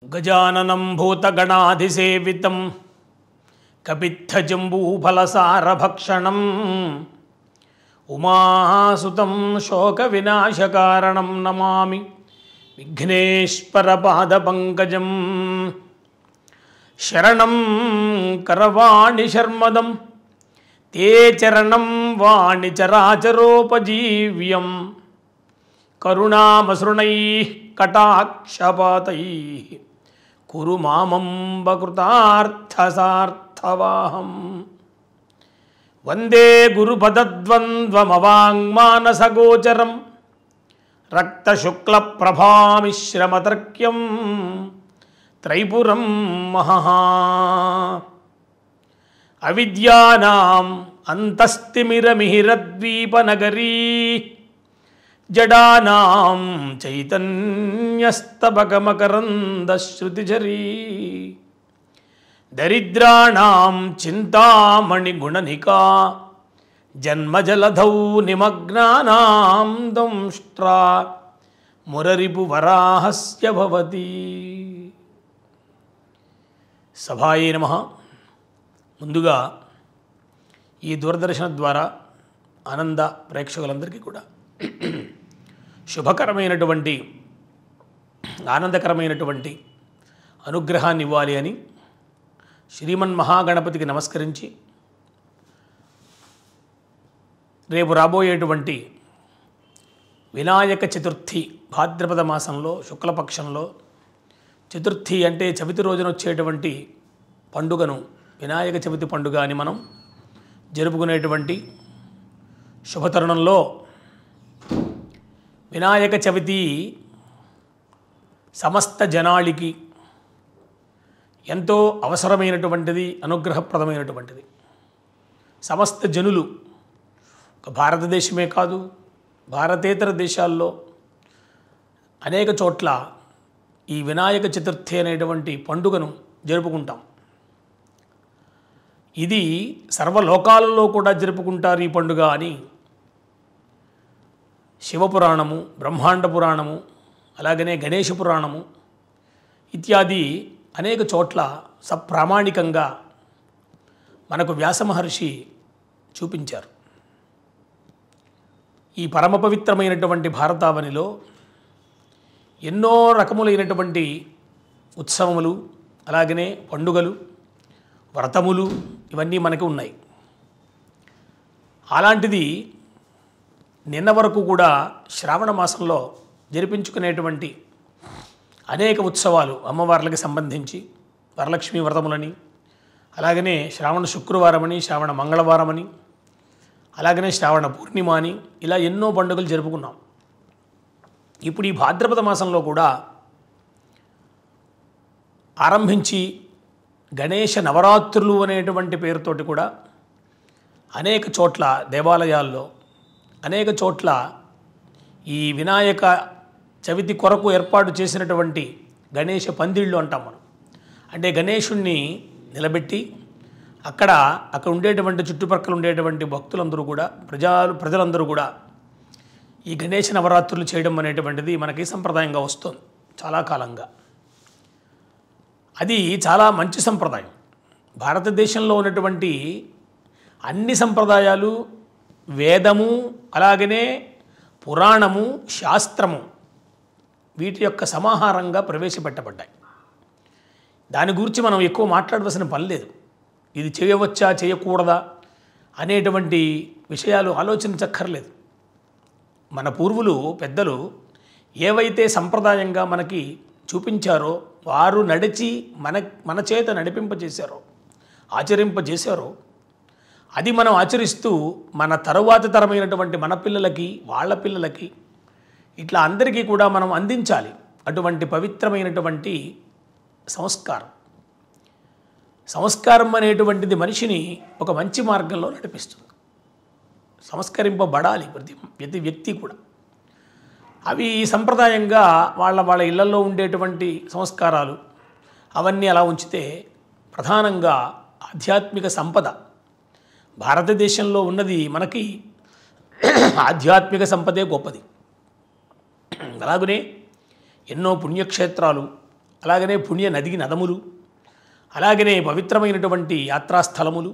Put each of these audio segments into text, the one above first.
गजाननं भूतगणाधिसेवितं कपित्थजम्बूफलसारभक्षणम् उमासुतं शोकविनाशकारणं नमामि विघ्नेश्वरपादपङ्कजं शरणं करवाणि शर्मदं ते चरणं वाणि चराचरोपजीव्यं करुणामसृणैः कटाक्षपातैः कुरु मामम्ब कृतार्थसार्थवाहं वन्दे गुरुपदद्वन्द्वमवाङ्मानसगोचरं रक्तशुक्लप्रभामिश्रमतर्क्यं त्रैपुरं महः अविद्यानाम् अन्तस्तिमिरमिहिरद्वीपनगरी जडानां चैतन्यस्तबकमकरन्दश्रुतिझरी दरिद्राणां चिन्तामणिगुणनिका जन्मजलधौ निमग्नानां दंष्ट्रा मुररिपुवराहस्य भवति సభాయే నమః. ముందుగా ఈ దూరదర్శన ద్వారా ఆనంద ప్రేక్షకులందరికీ కూడా శుభకరమైనటువంటి ఆనందకరమైనటువంటి అనుగ్రహాన్ని ఇవ్వాలి అని శ్రీమన్మహాగణపతికి నమస్కరించి రేపు రాబోయేటువంటి వినాయక చతుర్థి భాద్రపద మాసంలో శుక్లపక్షంలో చతుర్థి అంటే చవితి రోజున వచ్చేటువంటి పండుగను వినాయక చవితి పండుగ అని మనం జరుపుకునేటువంటి శుభతరుణంలో వినాయక చవితి సమస్త జనాళికి ఎంతో అవసరమైనటువంటిది, అనుగ్రహప్రదమైనటువంటిది. సమస్త జనులు ఒక భారతదేశమే కాదు, భారతేతర దేశాల్లో అనేక చోట్ల ఈ వినాయక చతుర్థి అనేటువంటి పండుగను జరుపుకుంటాం. ఇది సర్వలోకాలలో కూడా జరుపుకుంటారు ఈ పండుగ అని శివపురాణము, బ్రహ్మాండ పురాణము, అలాగనే గణేష పురాణము ఇత్యాది అనేక చోట్ల సప్రామాణికంగా మనకు వ్యాస మహర్షి చూపించారు. ఈ పరమ పవిత్రమైనటువంటి భారతావనిలో ఎన్నో రకములైనటువంటి ఉత్సవములు, అలాగనే పండుగలు, వ్రతములు ఇవన్నీ మనకి ఉన్నాయి. అలాంటిది నిన్న వరకు కూడా శ్రావణ మాసంలో జరిపించుకునేటువంటి అనేక ఉత్సవాలు అమ్మవార్లకి సంబంధించి వరలక్ష్మి వ్రతములని, అలాగనే శ్రావణ శుక్రవారమని, శ్రావణ మంగళవారమని, అలాగనే శ్రావణ పూర్ణిమ అని ఇలా ఎన్నో పండుగలు జరుపుకున్నాం. ఇప్పుడు ఈ భాద్రపద మాసంలో కూడా ఆరంభించి గణేష నవరాత్రులు అనేటువంటి పేరుతోటి కూడా అనేక చోట్ల దేవాలయాల్లో, అనేక చోట్ల ఈ వినాయక చవితి కొరకు ఏర్పాటు చేసినటువంటి గణేష పందిళ్ళు అంటాం మనం. అంటే గణేషుణ్ణి నిలబెట్టి అక్కడ ఉండేటువంటి చుట్టుపక్కల ఉండేటువంటి భక్తులందరూ కూడా ప్రజలందరూ కూడా ఈ గణేష నవరాత్రులు చేయడం అనేటువంటిది మనకి సంప్రదాయంగా వస్తుంది చాలా కాలంగా. అది చాలా మంచి సంప్రదాయం. భారతదేశంలో ఉన్నటువంటి అన్ని సంప్రదాయాలు, వేదము, అలాగనే పురాణము, శాస్త్రము వీటి యొక్క సమాహారంగా ప్రవేశపెట్టబడ్డాయి. దాని గురించి మనం ఎక్కువ మాట్లాడవలసిన పని లేదు. ఇది చేయవచ్చా చేయకూడదా అనేటువంటి విషయాలు ఆలోచించక్కర్లేదు. మన పూర్వులు పెద్దలు ఏవైతే సంప్రదాయంగా మనకి చూపించారో, వారు నడిచి మన చేత నడిపింపజేశారో, ఆచరింపజేశారో అది మనం ఆచరిస్తూ మన తరువాతి తరమైనటువంటి మన పిల్లలకి, వాళ్ళ పిల్లలకి, ఇట్లా అందరికీ కూడా మనం అందించాలి అటువంటి పవిత్రమైనటువంటి సంస్కారం. సంస్కారం అనేటువంటిది మనిషిని ఒక మంచి మార్గంలో నడిపిస్తుంది. సంస్కరింపబడాలి ప్రతి వ్యక్తి కూడా. అవి సంప్రదాయంగా వాళ్ళ ఇళ్లలో ఉండేటువంటి సంస్కారాలు అవన్నీ అలా ఉంచితే ప్రధానంగా ఆధ్యాత్మిక సంపద భారతదేశంలో ఉన్నది మనకి ఆధ్యాత్మిక సంపదే గొప్పది. అలాగనే ఎన్నో పుణ్యక్షేత్రాలు, అలాగనే పుణ్య నది నదములు, అలాగనే పవిత్రమైనటువంటి యాత్రాస్థలములు,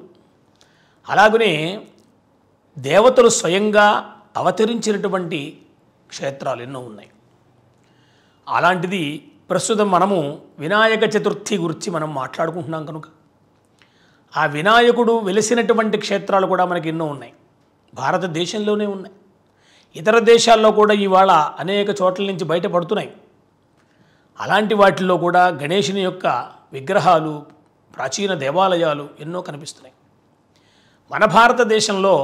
అలాగనే దేవతలు స్వయంగా అవతరించినటువంటి క్షేత్రాలు ఎన్నో ఉన్నాయి. అలాంటిది ప్రస్తుతం మనము వినాయక చతుర్థి గురించి మనం మాట్లాడుకుంటున్నాం కనుక ఆ వినాయకుడు వెలిసినటువంటి క్షేత్రాలు కూడా మనకి ఎన్నో ఉన్నాయి. భారతదేశంలోనే ఉన్నాయి, ఇతర దేశాల్లో కూడా ఇవాళ అనేక చోట్ల నుంచి బయటపడుతున్నాయి. అలాంటి వాటిల్లో కూడా గణేశుని యొక్క విగ్రహాలు, ప్రాచీన దేవాలయాలు ఎన్నో కనిపిస్తున్నాయి. మన భారతదేశంలో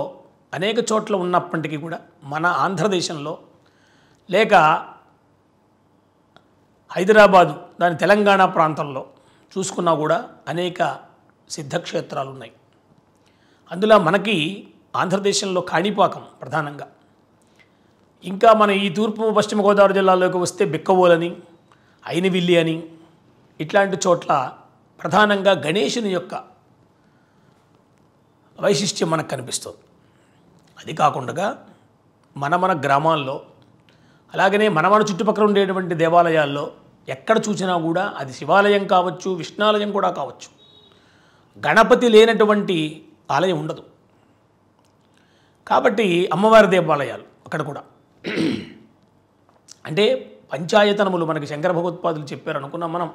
అనేక చోట్ల ఉన్నప్పటికీ కూడా మన ఆంధ్రదేశంలో లేక హైదరాబాదు దాని తెలంగాణ ప్రాంతంలో చూసుకున్నా కూడా అనేక సిద్ధక్షేత్రాలు ఉన్నాయి. అందులో మనకి ఆంధ్రదేశంలో కాణిపాకం ప్రధానంగా, ఇంకా మన ఈ తూర్పు పశ్చిమ గోదావరి జిల్లాలోకి వస్తే బిక్కవోలని, అయినవిల్లి అని ఇట్లాంటి చోట్ల ప్రధానంగా గణేశుని యొక్క వైశిష్ట్యం మనకు కనిపిస్తుంది. అది కాకుండా మన గ్రామాల్లో అలాగనే మన చుట్టుపక్కల ఉండేటువంటి దేవాలయాల్లో ఎక్కడ చూసినా కూడా అది శివాలయం కావచ్చు, విష్ణాలయం కూడా కావచ్చు, గణపతి లేనటువంటి ఆలయం ఉండదు. కాబట్టి అమ్మవారి దేవాలయాలు అక్కడ కూడా అంటే పంచాయతనములు మనకి శంకర భగవత్పాదులు చెప్పారు అనుకున్నాం మనం.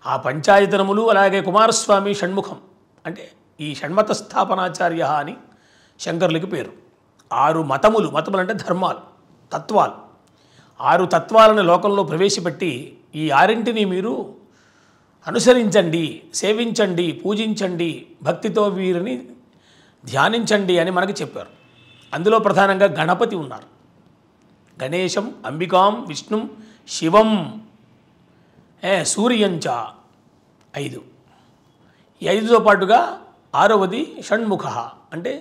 ఆ పంచాయతనములు అలాగే కుమారస్వామి షణ్ముఖం అంటే ఈ షణ్మత స్థాపనాచార్య అని శంకరులకి పేరు. 6 మతములు అంటే ధర్మాలు, తత్వాలు, 6 తత్వాలను లోకంలో ప్రవేశపెట్టి ఈ 6ంటిని మీరు అనుసరించండి, సేవించండి, పూజించండి, భక్తితో వీరిని ధ్యానించండి అని మనకి చెప్పారు. అందులో ప్రధానంగా గణపతి ఉన్నారు. గణేశం, అంబికాం, విష్ణుం, శివం, సూర్యంచ 5. ఈ 5తో పాటుగా 6వది షణ్ముఖ అంటే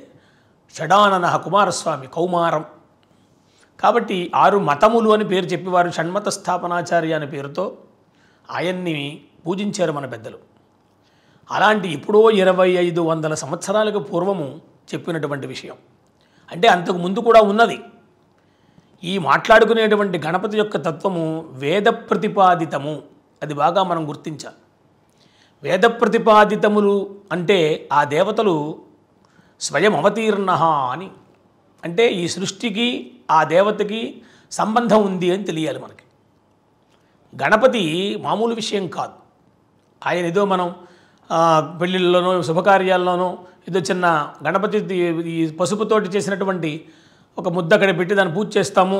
షడానన కుమారస్వామి, కౌమారం. కాబట్టి 6 మతములు అని పేరు చెప్పేవారు షణ్మత స్థాపనాచార్య అనే పేరుతో ఆయన్ని పూజించారు మన పెద్దలు. అలాంటి ఎప్పుడో 2500 సంవత్సరాలకు పూర్వము చెప్పినటువంటి విషయం. అంటే అంతకు ముందు కూడా ఉన్నది. ఈ మాట్లాడుకునేటువంటి గణపతి యొక్క తత్వము వేద ప్రతిపాదితము, అది బాగా మనం గుర్తించాలి. వేద ప్రతిపాదితములు అంటే ఆ దేవతలు స్వయం అవతీర్ణ అని, అంటే ఈ సృష్టికి ఆ దేవతకి సంబంధం ఉంది అని తెలియాలి మనకి. గణపతి మామూలు విషయం కాదు. ఆయన ఏదో మనం పెళ్ళిళ్ళలోనో శుభకార్యాల్లోనో ఏదో చిన్న గణపతి ఈ పసుపుతోటి చేసినటువంటి ఒక ముద్ద అక్కడ పెట్టి దాన్ని పూజ చేస్తాము,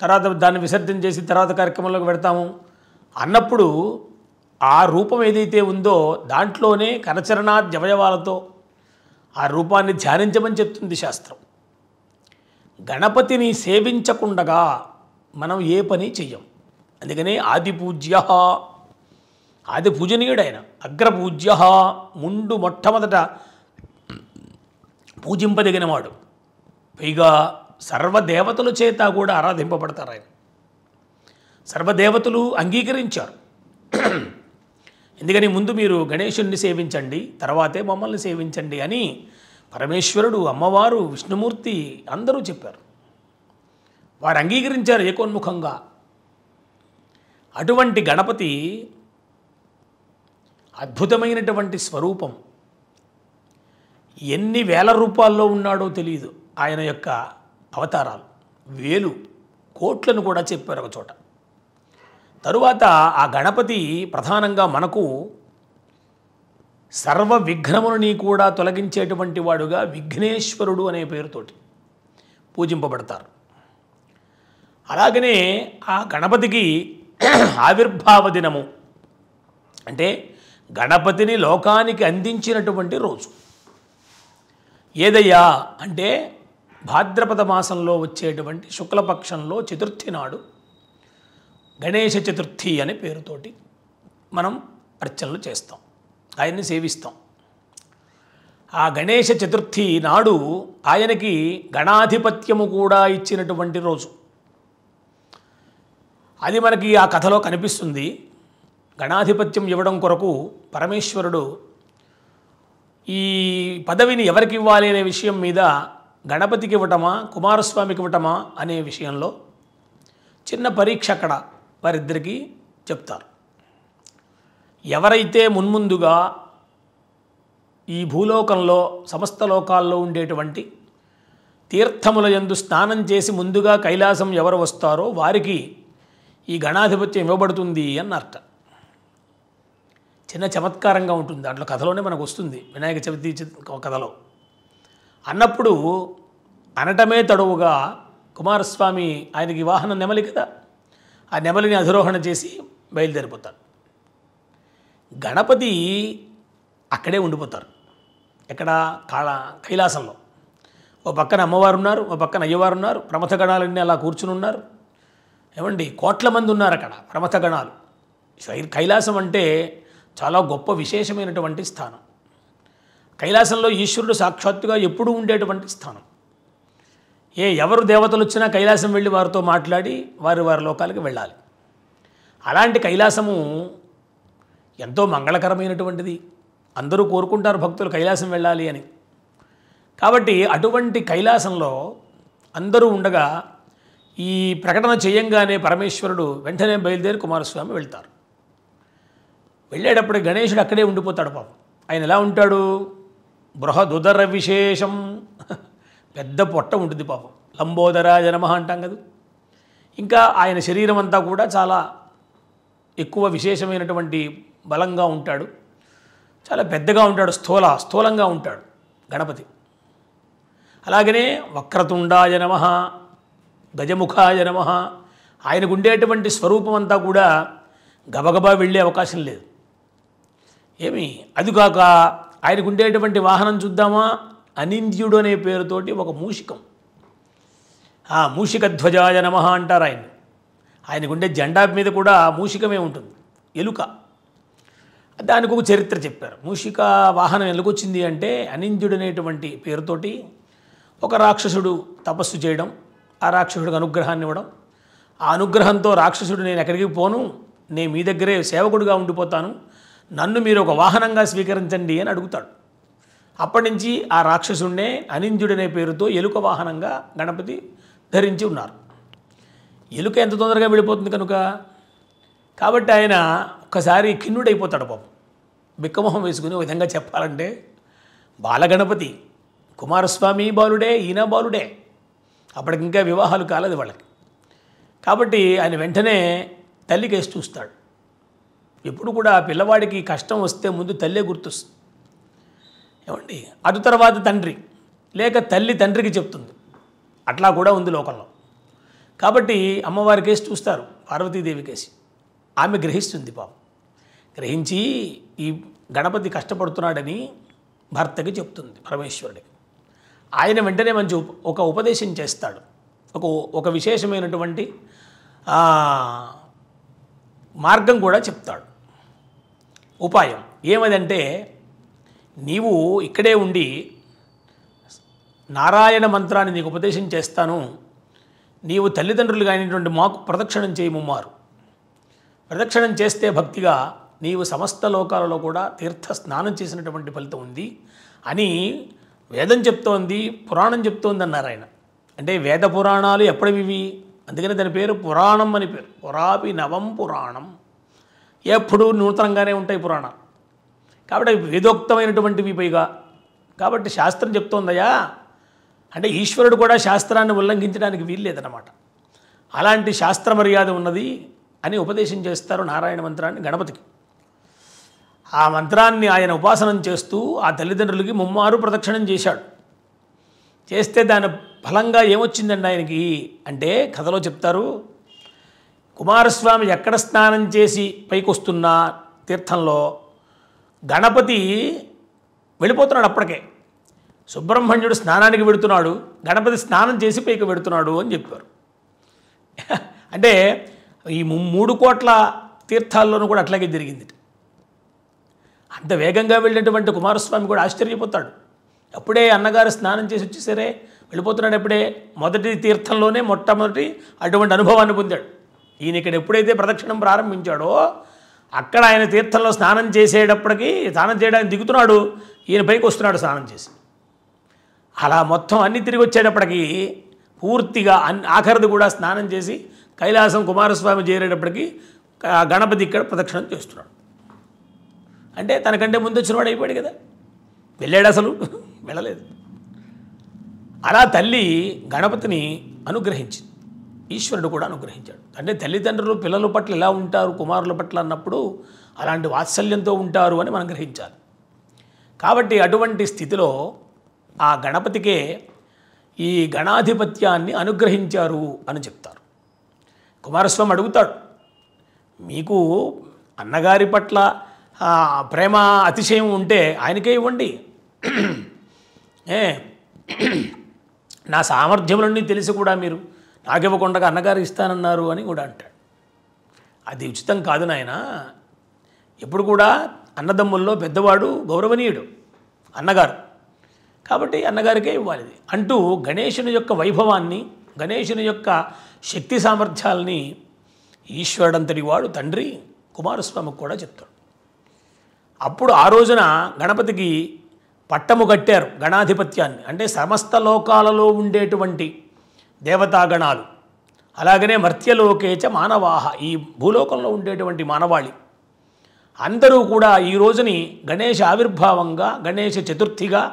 తర్వాత దాన్ని విసర్జన చేసి తర్వాత కార్యక్రమంలోకి పెడతాము అన్నప్పుడు ఆ రూపం ఏదైతే ఉందో దాంట్లోనే కరచరణాద్యవయవాలతో ఆ రూపాన్ని ధ్యానించమని చెప్తుంది శాస్త్రం. గణపతిని సేవించకుండగా మనం ఏ పని చెయ్యం. అందుకనే ఆదిపూజ్య, ఆది పూజనీయుడైన అగ్రపూజ్య, ముందు మొట్టమొదట పూజింపదగినవాడు, పైగా సర్వదేవతల చేత కూడా ఆరాధింపబడతారు ఆయన. సర్వదేవతలు అంగీకరించారు. ఎందుకని ముందు మీరు గణేశుణ్ణి సేవించండి, తర్వాతే మమ్మల్ని సేవించండి అని పరమేశ్వరుడు, అమ్మవారు, విష్ణుమూర్తి అందరూ చెప్పారు. వారు అంగీకరించారు ఏకోన్ముఖంగా. అటువంటి గణపతి అద్భుతమైనటువంటి స్వరూపం. ఎన్ని వేల రూపాల్లో ఉన్నాడో తెలియదు ఆయన యొక్క అవతారాలు. వేలు కోట్లను కూడా చెప్పారు ఒక చోట. తరువాత ఆ గణపతి ప్రధానంగా మనకు సర్వ విఘ్నములని కూడా తొలగించేటువంటి వాడుగా విఘ్నేశ్వరుడు అనే పేరుతోటి పూజింపబడతారు. అలాగనే ఆ గణపతికి ఆవిర్భావ దినము అంటే గణపతిని లోకానికి అందించినటువంటి రోజు ఏదయ్యా అంటే భాద్రపద మాసంలో వచ్చేటువంటి శుక్లపక్షంలో చతుర్థి నాడు గణేశ చతుర్థి అనే పేరుతోటి మనం అర్చనలు చేస్తాం, ఆయన్ని సేవిస్తాం. ఆ గణేశ చతుర్థి నాడు ఆయనకి గణాధిపత్యము కూడా ఇచ్చినటువంటి రోజు. అది మనకి ఆ కథలో కనిపిస్తుంది. గణాధిపత్యం ఇవ్వడం కొరకు పరమేశ్వరుడు ఈ పదవిని ఎవరికి ఇవ్వాలి అనే విషయం మీద గణపతికి ఇవ్వటమా కుమారస్వామికి ఇవ్వటమా అనే విషయంలో చిన్న పరీక్ష అక్కడ వారిద్దరికీ చెప్తారు. ఎవరైతే మున్ముందుగా ఈ భూలోకంలో సమస్త లోకాల్లో ఉండేటువంటి తీర్థముల యందు స్నానం చేసి ముందుగా కైలాసం ఎవరు వస్తారో వారికి ఈ గణాధిపత్యం ఇవ్వబడుతుంది అన్నర్థ. చిన్న చమత్కారంగా ఉంటుంది, దాంట్లో కథలోనే మనకు వస్తుంది. వినాయక చవితి కథలో అన్నప్పుడు అనటమే తడువుగా కుమారస్వామి ఆయనకి వాహనం నెమలి కదా, ఆ నెమలిని అధిరోహణ చేసి బయలుదేరిపోతారు. గణపతి అక్కడే ఉండిపోతారు. ఎక్కడ? కైలాసంలో. ఓ పక్కన అమ్మవారు ఉన్నారు, ఓ పక్కన అయ్యవారు ఉన్నారు, ప్రమథ గణాలన్నీ అలా కూర్చుని ఉన్నారు. ఏమండి, కోట్ల మంది ఉన్నారు అక్కడ ప్రమథ గణాలు. కైలాసం అంటే చాలా గొప్ప విశేషమైనటువంటి స్థానం. కైలాసంలో ఈశ్వరుడు సాక్షాత్తుగా ఎప్పుడూ ఉండేటువంటి స్థానం. ఎవరు దేవతలు వచ్చినా కైలాసం వెళ్ళి వారితో మాట్లాడి వారి లోకాలకు వెళ్ళాలి. అలాంటి కైలాసము ఎంతో మంగళకరమైనటువంటిది. అందరూ కోరుకుంటారు భక్తులు కైలాసం వెళ్ళాలి అని. కాబట్టి అటువంటి కైలాసంలో అందరూ ఉండగా ఈ ప్రకటన చేయంగానే పరమేశ్వరుడు వెంటనే బయలుదేరి కుమారస్వామి వెళ్తారు. వెళ్ళేటప్పుడు గణేశుడు అక్కడే ఉండిపోతాడు. పాపం ఆయన ఎలా ఉంటాడు? బృహదుదర విశేషం, పెద్ద పొట్ట ఉంటుంది పాపం. లంబోదరాయ నమః అంటాం కదా. ఇంకా ఆయన శరీరం అంతా కూడా చాలా ఎక్కువ విశేషమైనటువంటి బలంగా ఉంటాడు, చాలా పెద్దగా ఉంటాడు, స్థూలంగా ఉంటాడు గణపతి. అలాగనే వక్రతుండాయ నమః, గజముఖాయ నమః. ఆయనకు ఉండేటువంటి స్వరూపం అంతా కూడా గబగబా వెళ్ళే అవకాశం లేదు. అదిగాక ఆయనకు ఉండేటువంటి వాహనం చూద్దామా? అనింద్యుడు అనే పేరుతోటి ఒక మూషికం. మూషికధ్వజాయ నమః అంటారు ఆయన. ఆయనకుండే జెండా మీద కూడా మూషికమే ఉంటుంది, ఎలుక. దానికి ఒక చరిత్ర చెప్పారు. మూషిక వాహనం ఎలుకొచ్చింది అంటే అనింద్యుడు అనేటువంటి పేరుతోటి ఒక రాక్షసుడు తపస్సు చేయడం, ఆ రాక్షసుడికి అనుగ్రహాన్ని ఇవ్వడం. ఆ అనుగ్రహంతో రాక్షసుడు నేను ఎక్కడికి పోను, నేను మీ దగ్గరే సేవకుడిగా ఉండిపోతాను, నన్ను మీరు ఒక వాహనంగా స్వీకరించండి అని అడుగుతాడు. అప్పటి నుంచి ఆ రాక్షసుడినే అనింద్యుడనే పేరుతో ఎలుక వాహనంగా గణపతి ధరించి ఉన్నారు. ఎలుక ఎంత తొందరగా వెళ్ళిపోతుంది కనుక, కాబట్టి ఆయన ఒక్కసారి ఖిన్నుడైపోతాడు పాపం. బిక్కమొహం వేసుకుని ఒక విధంగా చెప్పాలంటే బాలగణపతి, కుమారస్వామి బాలుడే, ఈయన బాలుడే. అప్పటికి ఇంకా వివాహాలు కాలేదు వాళ్ళకి. కాబట్టి ఆయన వెంటనే తల్లి కేసు చూస్తాడు. ఎప్పుడు కూడా పిల్లవాడికి కష్టం వస్తే ముందు తల్లే గుర్తొస్తుంది. ఏమండి, అటు తర్వాత తండ్రి, లేక తల్లి తండ్రికి చెప్తుంది. అట్లా కూడా ఉంది లోకంలో. కాబట్టి అమ్మవారి కేసు చూస్తారు, పార్వతీదేవి కేసు. ఆమె గ్రహిస్తుంది పాపం. గ్రహించి ఈ గణపతి కష్టపడుతున్నాడని భర్తకి చెప్తుంది పరమేశ్వరుడికి. ఆయన వెంటనే మంచి ఒక ఉపదేశం చేస్తాడు. ఒక విశేషమైనటువంటి మార్గం కూడా చెప్తాడు, ఉపాయం. ఏమదంటే, నీవు ఇక్కడే ఉండి నారాయణ మంత్రాన్ని నీకు ఉపదేశం చేస్తాను, నీవు తల్లిదండ్రులు కానిటువంటి మాకు ప్రదక్షిణం చేయి ముమ్మారు. ప్రదక్షిణం చేస్తే భక్తిగా నీవు సమస్త లోకాలలో కూడా తీర్థ స్నానం చేసినటువంటి ఫలితం ఉంది అని వేదం చెప్తోంది, పురాణం చెప్తోంది అన్నారు ఆయన. అంటే వేద పురాణాలు ఎప్పటివి? అందుకని దాని పేరు పురాణం అని పేరు. పురాపి నవం పురాణం, ఎప్పుడూ నూతనంగానే ఉంటాయి పురాణాలు. కాబట్టి వేదోక్తమైనటువంటివి పైగా. కాబట్టి శాస్త్రం చెప్తోందయా అంటే ఈశ్వరుడు కూడా శాస్త్రాన్ని ఉల్లంఘించడానికి వీల్లేదన్నమాట. అలాంటి శాస్త్ర మర్యాద ఉన్నది అని ఉపదేశం చేస్తారు నారాయణ మంత్రాన్ని గణపతికి. ఆ మంత్రాన్ని ఆయన ఉపాసనం చేస్తూ ఆ తల్లిదండ్రులకి ముమ్మారు ప్రదక్షిణం చేశాడు. చేస్తే దాని ఫలంగా ఏమొచ్చిందండి ఆయనకి అంటే, కథలో చెప్తారు, కుమారస్వామి ఎక్కడ స్నానం చేసి పైకి వస్తున్నా తీర్థంలో గణపతి వెళ్ళిపోతున్నాడు. అప్పటికే సుబ్రహ్మణ్యుడు స్నానానికి వెడుతున్నాడు, గణపతి స్నానం చేసి పైకి వెడుతున్నాడు అని చెప్పారు. అంటే ఈ 3 కోట్ల తీర్థాల్లోనూ కూడా అట్లాగే జరిగింది. అంత వేగంగా వెళ్ళినటువంటి కుమారస్వామి కూడా ఆశ్చర్యపోతాడు. అప్పుడే అన్నగారు స్నానం చేసి వచ్చేసరే వెళ్ళిపోతున్నాడు. ఎప్పుడే మొదటి తీర్థంలోనే మొట్టమొదటి అటువంటి అనుభవాన్ని పొందాడు. ఈయన ఇక్కడ ఎప్పుడైతే ప్రదక్షిణం ప్రారంభించాడో అక్కడ ఆయన తీర్థంలో స్నానం చేసేటప్పటికి, స్నానం చేయడానికి దిగుతున్నాడు, ఈయన పైకి వస్తున్నాడు స్నానం చేసి. అలా మొత్తం అన్ని తిరిగి వచ్చేటప్పటికి పూర్తిగా ఆఖరిది కూడా స్నానం చేసి కైలాసం కుమారస్వామి చేరేటప్పటికి గణపతి ఇక్కడ ప్రదక్షిణం చేస్తున్నాడు. అంటే తనకంటే ముందు వచ్చినవాడు అయిపోయాడు కదా, వెళ్ళాడు అసలు వెళ్ళలేదు. అలా తల్లి గణపతిని అనుగ్రహించింది, ఈశ్వరుడు కూడా అనుగ్రహించాడు. అంటే తల్లిదండ్రులు పిల్లల పట్ల ఎలా ఉంటారు కుమారుల పట్ల అన్నప్పుడు అలాంటి వాత్సల్యంతో ఉంటారు అని మనం గ్రహించాలి. కాబట్టి అటువంటి స్థితిలో ఆ గణపతికే ఈ గణాధిపత్యాన్ని అనుగ్రహించారు అని చెప్తారు. కుమారస్వామి అడుగుతాడు, మీకు అన్నగారి పట్ల ప్రేమ అతిశయం ఉంటే ఆయనకే ఇవ్వండి, నా సామర్థ్యములన్నీ తెలిసి కూడా మీరు నాకివ్వకుండా అన్నగారు ఇస్తానన్నారు అని కూడా అంటాడు. అది ఉచితం కాదు నాయన, ఎప్పుడు కూడా అన్నదమ్ముల్లో పెద్దవాడు గౌరవనీయుడు అన్నగారు, కాబట్టి అన్నగారికే ఇవ్వాలి అంటూ గణేశుని యొక్క వైభవాన్ని, గణేశుని యొక్క శక్తి సామర్థ్యాలని ఈశ్వరుడంతటి వాడు తండ్రి కుమారస్వామికి కూడా చెప్తాడు. అప్పుడు ఆ రోజున గణపతికి పట్టము కట్టారు గణాధిపత్యాన్ని. అంటే సమస్త లోకాలలో ఉండేటువంటి దేవతాగణాలు, అలాగనే మర్త్యలోకేచ మానవాహ, ఈ భూలోకంలో ఉండేటువంటి మానవాళి అందరూ కూడా ఈ రోజుని గణేష ఆవిర్భావంగా, గణేష చతుర్థిగా,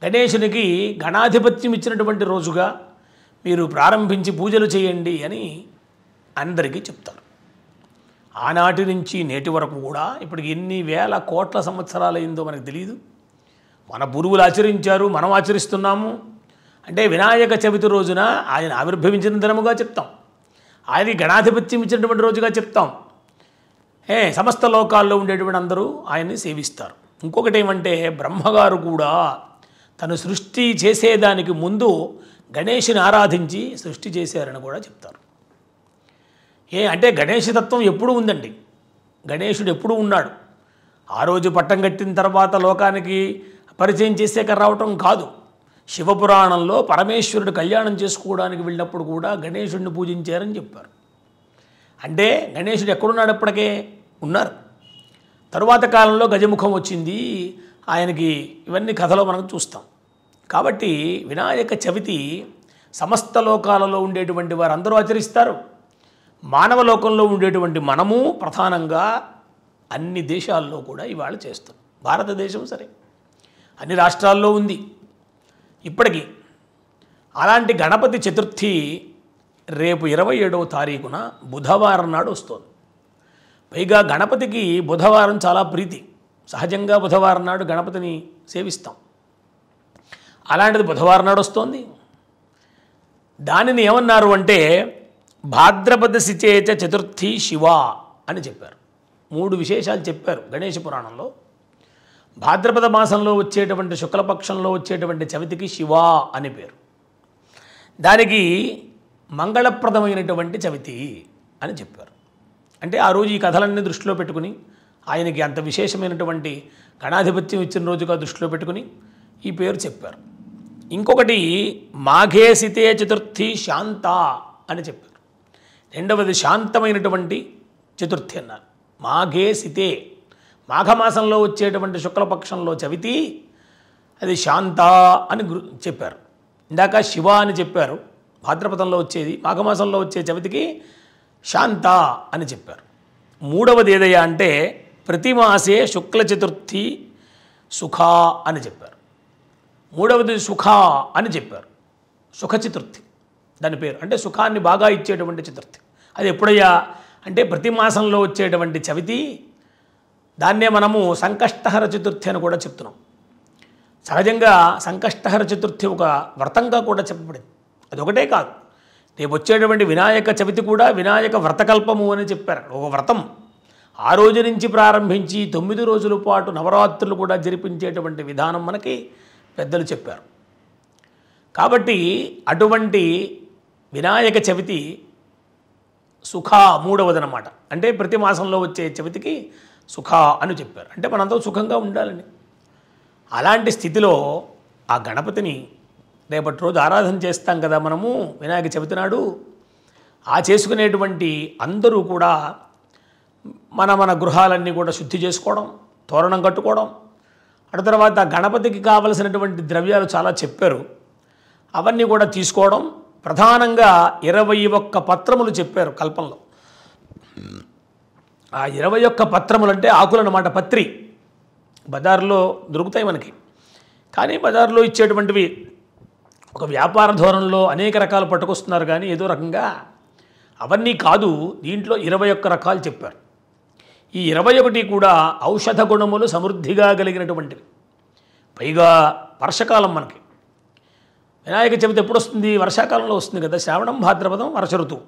గణేశునికి గణాధిపత్యం ఇచ్చినటువంటి రోజుగా మీరు ప్రారంభించి పూజలు చేయండి అని అందరికీ చెప్తారు. ఆనాటి నుంచి నేటి వరకు కూడా ఇప్పటికి ఎన్ని వేల కోట్ల సంవత్సరాలైందో మనకు తెలియదు. మన పూర్వులు ఆచరించారు, మనం ఆచరిస్తున్నాము. అంటే వినాయక చవితి రోజున ఆయన ఆవిర్భవించిన దినముగా చెప్తాం, ఆయనకి గణాధిపత్యం ఇచ్చినటువంటి రోజుగా చెప్తాం. సమస్త లోకాల్లో ఉండేటువంటి అందరూ ఆయన్ని సేవిస్తారు. ఇంకొకటి ఏమంటే బ్రహ్మగారు కూడా తను సృష్టి చేసేదానికి ముందు గణేశుని ఆరాధించి సృష్టి చేశారని కూడా చెప్తారు. అంటే గణేశతత్వం ఎప్పుడూ ఉందండి, గణేశుడు ఎప్పుడూ ఉన్నాడు. ఆ రోజు పట్టం కట్టిన తర్వాత లోకానికి పరిచయం చేసాక రావటం కాదు. శివపురాణంలో పరమేశ్వరుడు కళ్యాణం చేసుకోవడానికి వెళ్ళినప్పుడు కూడా గణేశుడిని పూజించారని చెప్పారు. అంటే గణేశుడు ఎక్కడున్నాడు, అప్పటికే ఉన్నారు. తరువాత కాలంలో గజముఖం వచ్చింది ఆయనకి, ఇవన్నీ కథలో మనం చూస్తాం. కాబట్టి వినాయక చవితి సమస్త లోకాలలో ఉండేటువంటి వారు అందరూ ఆచరిస్తారు. మానవ లోకంలో ఉండేటువంటి మనము ప్రధానంగా అన్ని దేశాల్లో కూడా ఇవాళ చేస్తాం. భారతదేశం సరే అన్ని రాష్ట్రాల్లో ఉంది ఇప్పటికీ. అలాంటి గణపతి చతుర్థి రేపు 27వ తారీఖున బుధవారం నాడు వస్తుంది. పైగా గణపతికి బుధవారం చాలా ప్రీతి. సహజంగా బుధవారం నాడు గణపతిని సేవిస్తాం. అలాంటిది బుధవారం నాడు వస్తోంది. దానిని ఏమన్నారు అంటే భాద్రపద శిచేచ చతుర్థి శివ అని చెప్పారు. 3 విశేషాలు చెప్పారు గణేష పురాణంలో. భాద్రపద మాసంలో వచ్చేటువంటి శుక్లపక్షంలో వచ్చేటువంటి చవితికి శివ అని పేరు. దానికి మంగళప్రదమైనటువంటి చవితి అని చెప్పారు. అంటే ఆ రోజు ఈ కథలన్నీ దృష్టిలో పెట్టుకుని, ఆయనకి అంత విశేషమైనటువంటి గణాధిపత్యం ఇచ్చిన రోజుగా దృష్టిలో పెట్టుకుని ఈ పేరు చెప్పారు. ఇంకొకటి మాఘే సితే చతుర్థి శాంత అని చెప్పారు. రెండవది శాంతమైనటువంటి చతుర్థి అన్నారు. మాఘే సితే, మాఘమాసంలో వచ్చేటువంటి శుక్లపక్షంలో చవితి అది శాంత అని చెప్పారు. ఇందాక శివ అని చెప్పారు భాద్రపదంలో వచ్చేది, మాఘమాసంలో వచ్చే చవితికి శాంత అని చెప్పారు. మూడవది ఏదయ్యా అంటే ప్రతిమాసే శుక్ల చతుర్థి సుఖ అని చెప్పారు. మూడవది సుఖ అని చెప్పారు. సుఖ చతుర్థి దాని పేరు. అంటే సుఖాన్ని బాగా ఇచ్చేటువంటి చతుర్థి. అది ఎప్పుడయ్యా అంటే ప్రతి మాసంలో వచ్చేటువంటి చవితి. దాన్నే మనము సంకష్టహర చతుర్థి అని కూడా చెప్తున్నాం. సహజంగా సంకష్టహర చతుర్థి ఒక వ్రతంగా కూడా చెప్పబడింది. అది ఒకటే కాదు, రేపు వచ్చేటువంటి వినాయక చవితి కూడా వినాయక వ్రతకల్పము అని చెప్పారు. ఒక వ్రతం ఆ రోజు నుంచి ప్రారంభించి 9 రోజుల పాటు నవరాత్రులు కూడా జరిపించేటువంటి విధానం మనకి పెద్దలు చెప్పారు. కాబట్టి అటువంటి వినాయక చవితి సుఖ మూడవదనమాట. అంటే ప్రతి మాసంలో వచ్చే చవితికి సుఖ అని చెప్పారు. అంటే మనంతా సుఖంగా ఉండాలని. అలాంటి స్థితిలో ఆ గణపతిని రేపటి రోజు ఆరాధన చేస్తాం కదా మనము వినాయక చవితి నాడు. ఆ చేసుకునేటువంటి అందరూ కూడా మన గృహాలన్నీ కూడా శుద్ధి చేసుకోవడం, తోరణం కట్టుకోవడం, అటు తర్వాత గణపతికి కావలసినటువంటి ద్రవ్యాలు చాలా చెప్పారు, అవన్నీ కూడా తీసుకోవడం. ప్రధానంగా 21 పత్రములు చెప్పారు కల్పంలో. ఆ 21 పత్రములు అంటే ఆకులు అన్నమాట, పత్రి. బజార్లో దొరుకుతాయి మనకి. కానీ బజార్లో ఇచ్చేటువంటివి ఒక వ్యాపార ధోరణిలో అనేక రకాలు పట్టుకొస్తున్నారు, కానీ ఏదో రకంగా అవన్నీ కాదు. దీంట్లో 21 రకాలు చెప్పారు. ఈ 21 కూడా ఔషధ గుణములు సమృద్ధిగా కలిగినటువంటివి. పైగా వర్షకాలం మనకి వినాయక చవితి ఎప్పుడు వస్తుంది? వర్షాకాలంలో వస్తుంది కదా, శ్రావణం భాద్రపదం వర్ష ఋతువు.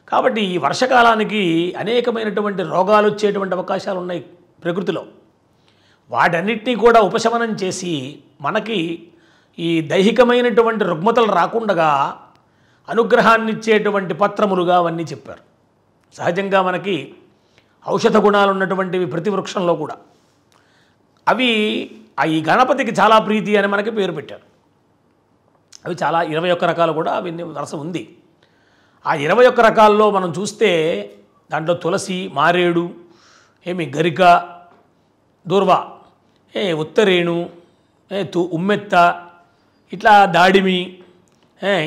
కాబట్టి ఈ వర్షకాలానికి అనేకమైనటువంటి రోగాలు వచ్చేటువంటి అవకాశాలు ఉన్నాయి ప్రకృతిలో. వాటన్నిటినీ కూడా ఉపశమనం చేసి మనకి ఈ దైహికమైనటువంటి రుగ్మతలు రాకుండా అనుగ్రహాన్ని ఇచ్చేటువంటి పత్రములుగా అవన్నీ చెప్పారు. సహజంగా మనకి ఔషధ గుణాలు ఉన్నటువంటివి ప్రతి వృక్షంలో కూడా. అవి ఈ గణపతికి చాలా ప్రీతి అని మనకి పేరు పెట్టారు. అవి చాలా 21 రకాలు కూడా అవన్నీ వరుస ఉంది. ఆ 21 రకాల్లో మనం చూస్తే దాంట్లో తులసి, మారేడు, గరిక, దూర్వ, ఉత్తరేణు, ఉమ్మెత్త, ఇట్లా దాడిమి,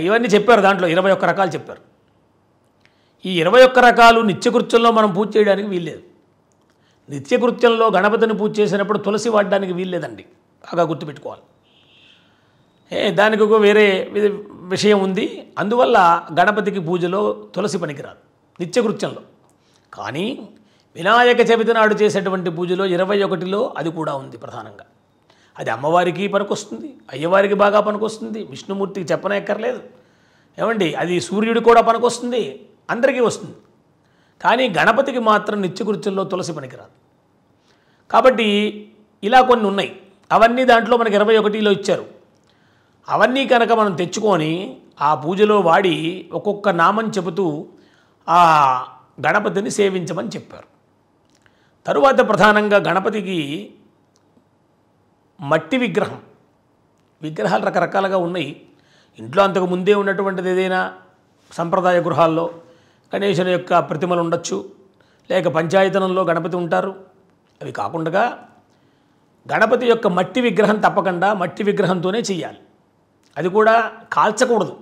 ఇవన్నీ చెప్పారు. దాంట్లో 21 రకాలు చెప్పారు. ఈ 21 రకాలు నిత్యకృత్యంలో మనం పూజ చేయడానికి వీల్లేదు. నిత్యకృత్యంలో గణపతిని పూజ చేసినప్పుడు తులసి వాడడానికి వీల్లేదండి, బాగా గుర్తుపెట్టుకోవాలి. దానికి ఒక వేరే విషయం ఉంది. అందువల్ల గణపతికి పూజలో తులసి పనికిరాదు నిత్యకృత్యంలో. కానీ వినాయక చవితి నాడు చేసేటువంటి పూజలో 21లో అది కూడా ఉంది ప్రధానంగా. అది అమ్మవారికి పనికొస్తుంది, అయ్యవారికి బాగా పనికొస్తుంది, విష్ణుమూర్తికి చెప్పనక్కర్లేదు. అది సూర్యుడు కూడా పనికొస్తుంది, అందరికీ వస్తుంది. కానీ గణపతికి మాత్రం నిత్యకృత్యంలో తులసి పనికిరాదు. కాబట్టి ఇలా కొన్ని ఉన్నాయి. అవన్నీ దాంట్లో మనకి 21లో ఇచ్చారు. అవన్నీ కనుక మనం తెచ్చుకొని ఆ పూజలో వాడి ఒక్కొక్క నామం చెబుతూ ఆ గణపతిని సేవించమని చెప్పారు. తరువాత ప్రధానంగా గణపతికి మట్టి విగ్రహాలు రకరకాలుగా ఉన్నాయి. ఇంట్లో అంతకు ముందే ఉన్నటువంటిది ఏదైనా సంప్రదాయ గృహాల్లో గణేశుని యొక్క ప్రతిమలు ఉండొచ్చు, లేక పంచాయతనంలో గణపతి ఉంటారు. అవి కాకుండా గణపతి యొక్క మట్టి విగ్రహం తప్పకుండా మట్టి విగ్రహంతోనే చెయ్యాలి. అది కూడా కాల్చకూడదు.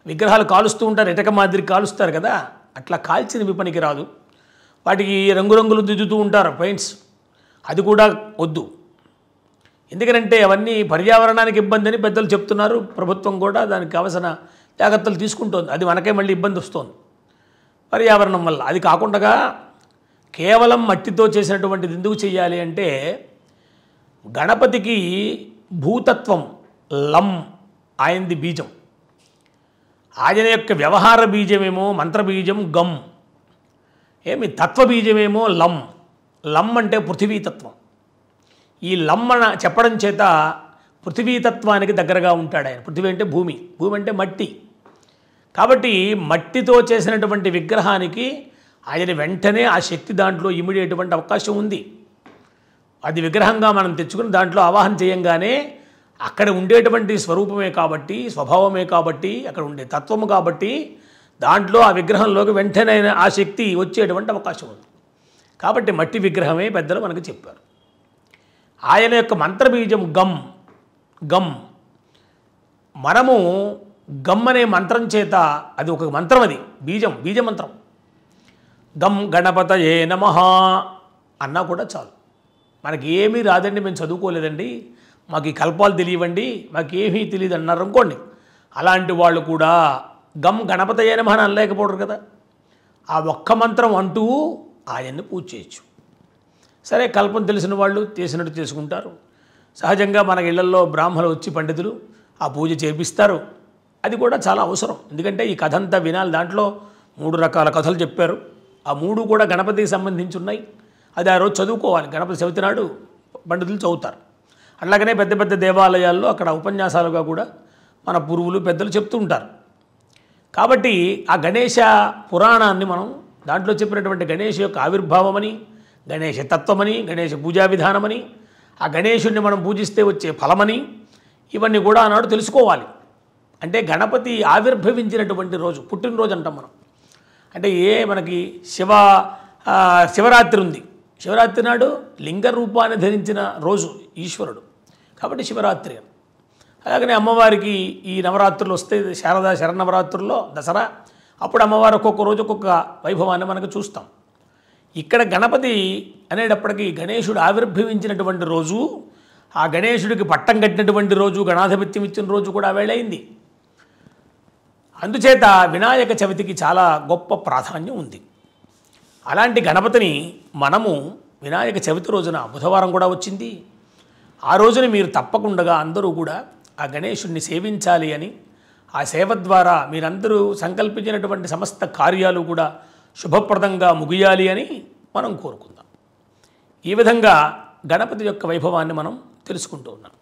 విగ్రహాలు కాలుస్తూ ఉంటారు, ఇటక మాదిరి కాలుస్తారు కదా, అట్లా కాల్చినవి పనికి రాదు. వాటికి రంగురంగులు దిద్దుతూ ఉంటారు, పెయింట్స్, అది కూడా వద్దు. ఎందుకంటే అవన్నీ పర్యావరణానికి ఇబ్బంది అని పెద్దలు చెప్తున్నారు. ప్రభుత్వం కూడా దానికి కావలసిన జాగ్రత్తలు తీసుకుంటోంది. అది మనకే మళ్ళీ ఇబ్బంది వస్తుంది పర్యావరణం వల్ల. అది కాకుండా కేవలం మట్టితో చేసినటువంటిది ఎందుకు చెయ్యాలి అంటే, గణపతికి భూతత్వం లం, ఆయనది బీజం. ఆయన యొక్క వ్యవహార బీజమేమో మంత్రబీజం గమ్, తత్వబీజమేమో లం. లం అంటే పృథివీతత్వం. ఈ లమ్మన చెప్పడం చేత పృథివీతత్వానికి దగ్గరగా ఉంటాడు ఆయన. పృథివీ అంటే భూమి, భూమి అంటే మట్టి. కాబట్టి మట్టితో చేసినటువంటి విగ్రహానికి ఆయన వెంటనే ఆ శక్తి దాంట్లో ఇమిడేటువంటి అవకాశం ఉంది. అది విగ్రహంగా మనం తెచ్చుకుని దాంట్లో ఆవాహన చేయంగానే అక్కడ ఉండేటువంటి స్వరూపమే కాబట్టి, స్వభావమే కాబట్టి, అక్కడ ఉండే తత్వము కాబట్టి దాంట్లో ఆ విగ్రహంలోకి వెంటనే ఆ శక్తి వచ్చేటువంటి అవకాశం ఉంది. కాబట్టి మట్టి విగ్రహమే పెద్దలు మనకు చెప్పారు. ఆయన యొక్క మంత్రబీజం గమ్. మనము గమ్ అనే మంత్రం చేత, అది ఒక మంత్రం, అది బీజ మంత్రం. గం గణపతయే నమః అన్నా కూడా చాలు. మనకి ఏమీ రాదండి, మేము చదువుకోలేదండి, మాకు ఈ కల్పాలు తెలియవండి, మాకు ఏమీ తెలియదు అన్నారు అనుకోండి, అలాంటి వాళ్ళు కూడా గం గణపతయే నమః అని అనలేకపోవరు కదా. ఆ ఒక్క మంత్రం అంటూ ఆయన్ని పూజ చేయొచ్చు. సరే, కల్పం తెలిసిన వాళ్ళు చేసినట్టు చేసుకుంటారు. సహజంగా మన ఇళ్లలో బ్రాహ్మణులు వచ్చి పండితులు ఆ పూజ చేపిస్తారు. అది కూడా చాలా అవసరం. ఎందుకంటే ఈ కథ అంతా వినాలి. దాంట్లో 3 రకాల కథలు చెప్పారు. ఆ 3 కూడా గణపతికి సంబంధించి ఉన్నాయి. అది ఆ రోజు చదువుకోవాలి. గణపతి చవితి నాడు పండితులు చదువుతారు. అలాగనే పెద్ద పెద్ద దేవాలయాల్లో అక్కడ ఉపన్యాసాలుగా కూడా మన పూర్వులు పెద్దలు చెప్తూ ఉంటారు. కాబట్టి ఆ గణేశ పురాణాన్ని మనం దాంట్లో చెప్పినటువంటి గణేష్ యొక్క ఆవిర్భావమని, గణేశ తత్వమని, గణేశ పూజా విధానమని, ఆ గణేశుడిని మనం పూజిస్తే వచ్చే ఫలమని, ఇవన్నీ కూడా ఆనాడు తెలుసుకోవాలి. అంటే గణపతి ఆవిర్భవించినటువంటి రోజు, పుట్టినరోజు అంటాం మనం. అంటే మనకి శివరాత్రి ఉంది. శివరాత్రి నాడు లింగ రూపాన్ని ధరించిన రోజు ఈశ్వరుడు, కాబట్టి శివరాత్రి. అలాగనే అమ్మవారికి ఈ నవరాత్రులు వస్తే, శారదా శరన్నవరాత్రుల్లో, దసరా, అప్పుడు అమ్మవారు ఒక్కొక్క రోజు ఒక్కొక్క వైభవాన్ని మనకు చూస్తాం. ఇక్కడ గణపతి అనేటప్పటికీ గణేశుడు ఆవిర్భవించినటువంటి రోజు, ఆ గణేశుడికి పట్టం కట్టినటువంటి రోజు, గణాధిపత్యం ఇచ్చిన రోజు కూడా వేళయింది. అందుచేత వినాయక చవితికి చాలా గొప్ప ప్రాధాన్యం ఉంది. అలాంటి గణపతిని మనము వినాయక చవితి రోజున బుధవారం కూడా వచ్చింది, ఆ రోజున మీరు తప్పకుండా అందరూ కూడా ఆ గణేశుడిని సేవించాలి అని, ఆ సేవ ద్వారా మీరందరూ సంకల్పించినటువంటి సమస్త కార్యాలు కూడా శుభప్రదంగా ముగియాలి అని మనం కోరుకుందాం. ఈ విధంగా గణపతి యొక్క వైభవాన్ని మనం తెలుసుకుంటూ ఉన్నాం.